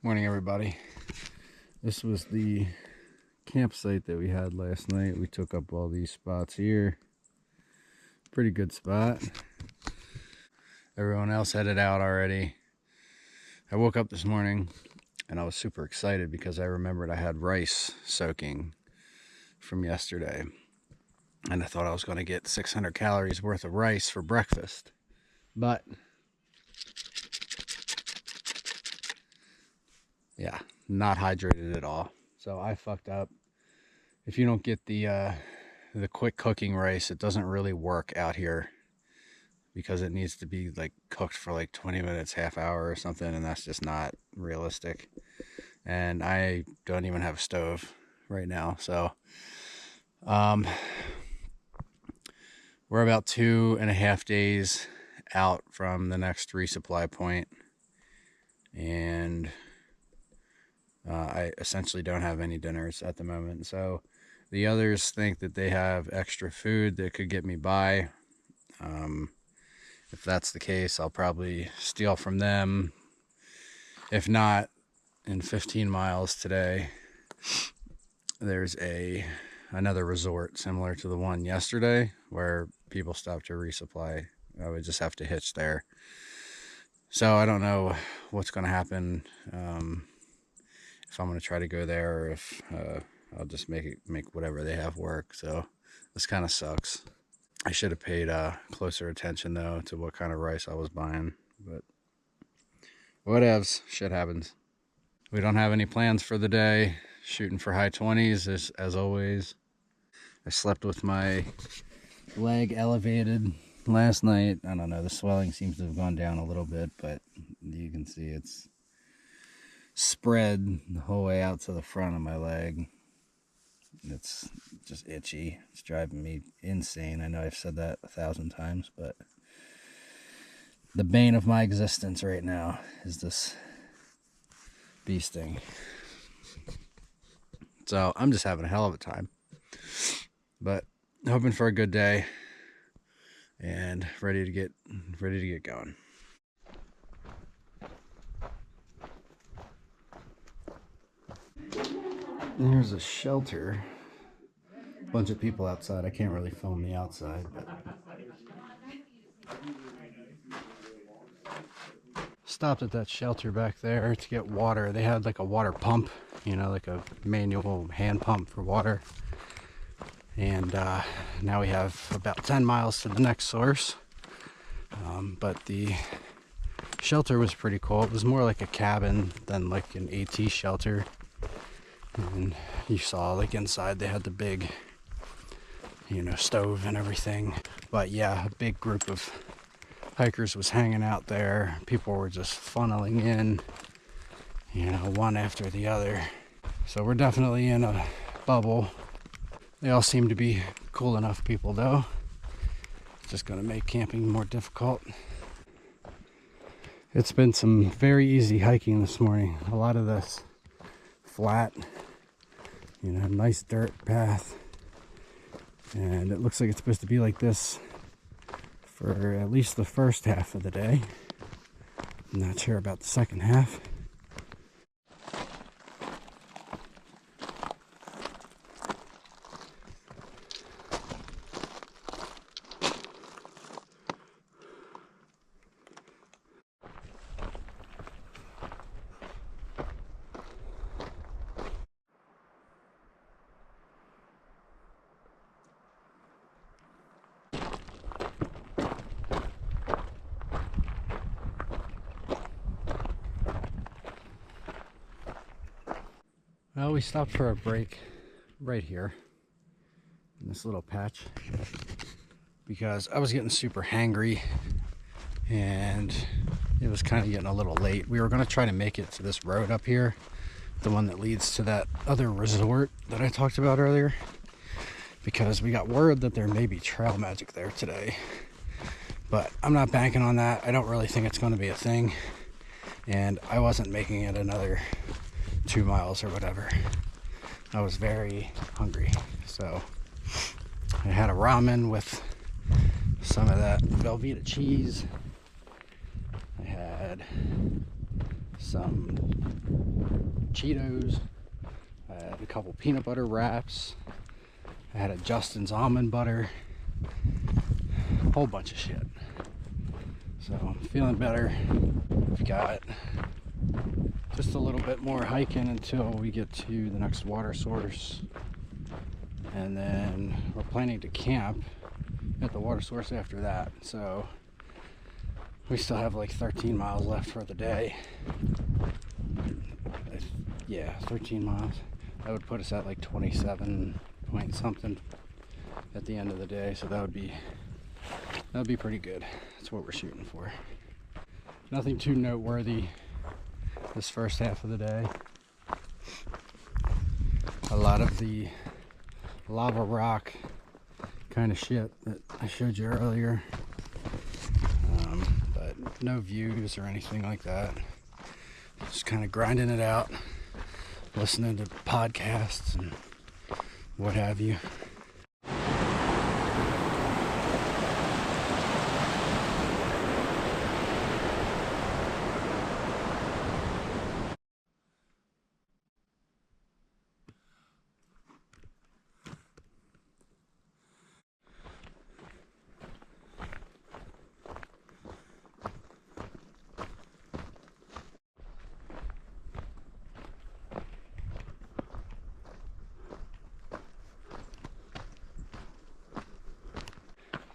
Morning, everybody. This was the campsite that we had last night. We took up all these spots here. Pretty good spot. Everyone else headed out already. I woke up this morning and I was super excited because I remembered I had rice soaking from yesterday. And I thought I was going to get 600 calories worth of rice for breakfast. But yeah, not hydrated at all. So I fucked up. If you don't get the quick cooking rice, it doesn't really work out here because it needs to be like cooked for like 20 minutes, half hour or something, and that's just not realistic. And I don't even have a stove right now, so we're about 2.5 days out from the next resupply point, and I essentially don't have any dinners at the moment. So the others think that they have extra food that could get me by. If that's the case, I'll probably steal from them. If not, in 15 miles today, there's another resort similar to the one yesterday where people stop to resupply. I would just have to hitch there. So I don't know what's going to happen, if I'm going to try to go there, or if I'll just make whatever they have work. So this kind of sucks. I should have paid closer attention though to what kind of rice I was buying, but whatevs, shit happens. We don't have any plans for the day. Shooting for high 20s as always. I slept with my leg elevated last night. I don't know, the swelling seems to have gone down a little bit, but you can see it's spread the whole way out to the front of my leg. It's just itchy. It's driving me insane. I know I've said that 1,000 times, but the bane of my existence right now is this bee sting. So I'm just having a hell of a time, but hoping for a good day and ready to get going. There's a shelter. A bunch of people outside. I can't really film the outside, but stopped at that shelter back there to get water. They had like a water pump, you know, like a manual hand pump for water. And now we have about 10 miles to the next source. But the shelter was pretty cool. It was more like a cabin than like an AT shelter. And you saw like inside they had the big, you know, stove and everything. But yeah, a big group of hikers was hanging out there. People were just funneling in, you know, one after the other. So we're definitely in a bubble. They all seem to be cool enough people though. It's just gonna make camping more difficult. It's been some very easy hiking this morning. A lot of this flat, you know, nice dirt path. And it looks like it's supposed to be like this for at least the first half of the day. I'm not sure about the second half. Well, we stopped for a break right here in this little patch because I was getting super hangry and it was kind of getting a little late. We were going to try to make it to this road up here, the one that leads to that other resort that I talked about earlier, because we got word that there may be trail magic there today, but I'm not banking on that. I don't really think it's going to be a thing, and I wasn't making it another 2 miles or whatever. I was very hungry, so I had a ramen with some of that Velveeta cheese. I had some Cheetos, I had a couple peanut butter wraps, I had a Justin's almond butter, a whole bunch of shit. So I'm feeling better. We've got just a little bit more hiking until we get to the next water source, and then we're planning to camp at the water source after that. So we still have like 13 miles left for the day. Yeah, 13 miles. That would put us at like 27 point something at the end of the day, so that would be pretty good. That's what we're shooting for. Nothing too noteworthy this first half of the day. A lot of the lava rock kind of shit that I showed you earlier, but no views or anything like that. Just kind of grinding it out, listening to podcasts and what have you.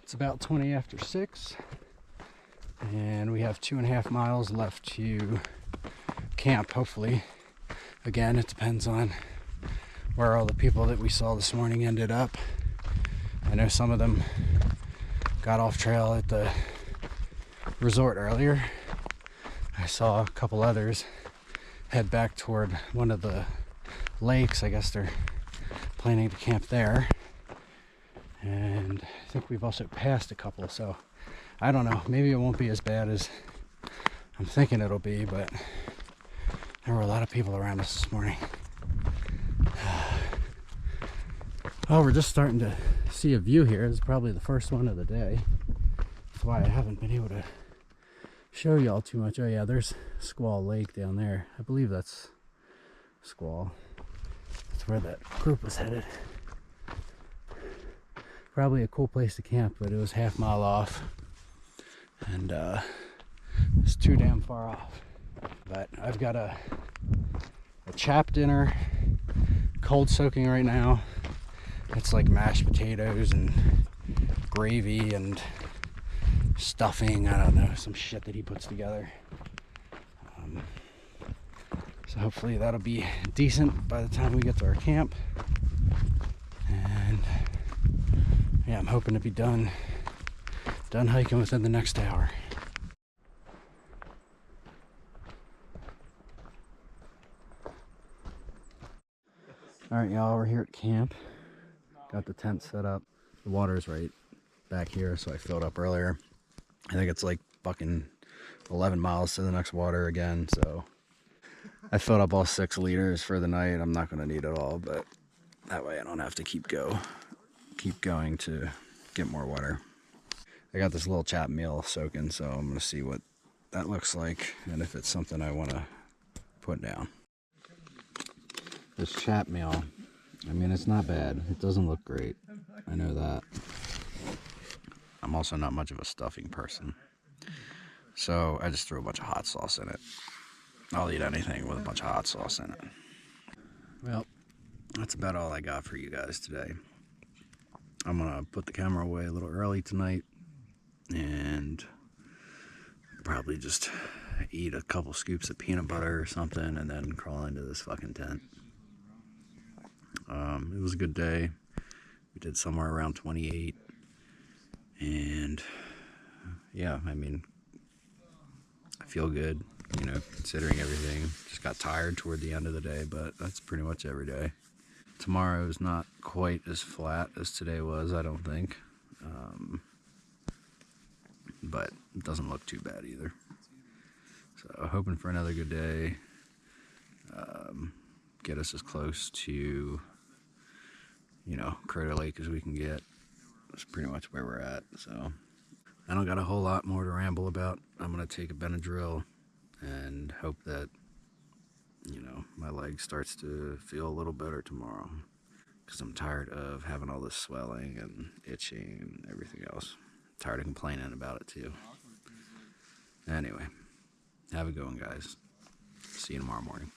It's about 20 after 6, and we have 2.5 miles left to camp, hopefully. Again, it depends on where all the people that we saw this morning ended up. I know some of them got off trail at the resort earlier. I saw a couple others head back toward one of the lakes. I guess they're planning to camp there. And I think we've also passed a couple, so I don't know. Maybe it won't be as bad as I'm thinking it'll be, but there were a lot of people around us this morning. Well, we're just starting to see a view here. It's probably the first one of the day. That's why I haven't been able to show y'all too much. Oh yeah, there's Squall Lake down there. I believe that's Squall. That's where that group was headed. Probably a cool place to camp, but it was half mile off, and it's too damn far off. But I've got a chap dinner, cold soaking right now. It's like mashed potatoes and gravy and stuffing. I don't know, some shit that he puts together. So hopefully that'll be decent by the time we get to our camp. And yeah, I'm hoping to be done hiking within the next hour. All right, y'all, we're here at camp. Got the tent set up. The water's right back here, so I filled up earlier. I think it's like fucking 11 miles to the next water again, so I filled up all 6 liters for the night. I'm not gonna need it all, but that way I don't have to keep going to get more water. I got this little chap meal soaking, so I'm gonna see what that looks like and if it's something I want to put down. This chap meal, I mean, it's not bad. It doesn't look great, I know that. I'm also not much of a stuffing person, so I just threw a bunch of hot sauce in it. I'll eat anything with a bunch of hot sauce in it. Well, that's about all I got for you guys today. I'm gonna put the camera away a little early tonight and probably just eat a couple scoops of peanut butter or something and then crawl into this fucking tent. It was a good day. We did somewhere around 28, and yeah, I mean, I feel good, you know, considering everything. Just got tired toward the end of the day, but that's pretty much every day. Tomorrow is not quite as flat as today was, I don't think, but it doesn't look too bad either. So hoping for another good day, get us as close to, you know, Crater Lake as we can get. That's pretty much where we're at. So I don't got a whole lot more to ramble about. I'm gonna take a Benadryl and hope that, you know, my leg starts to feel a little better tomorrow, because I'm tired of having all this swelling and itching and everything else. Tired of complaining about it too. Anyway, have a good one, guys. See you tomorrow morning.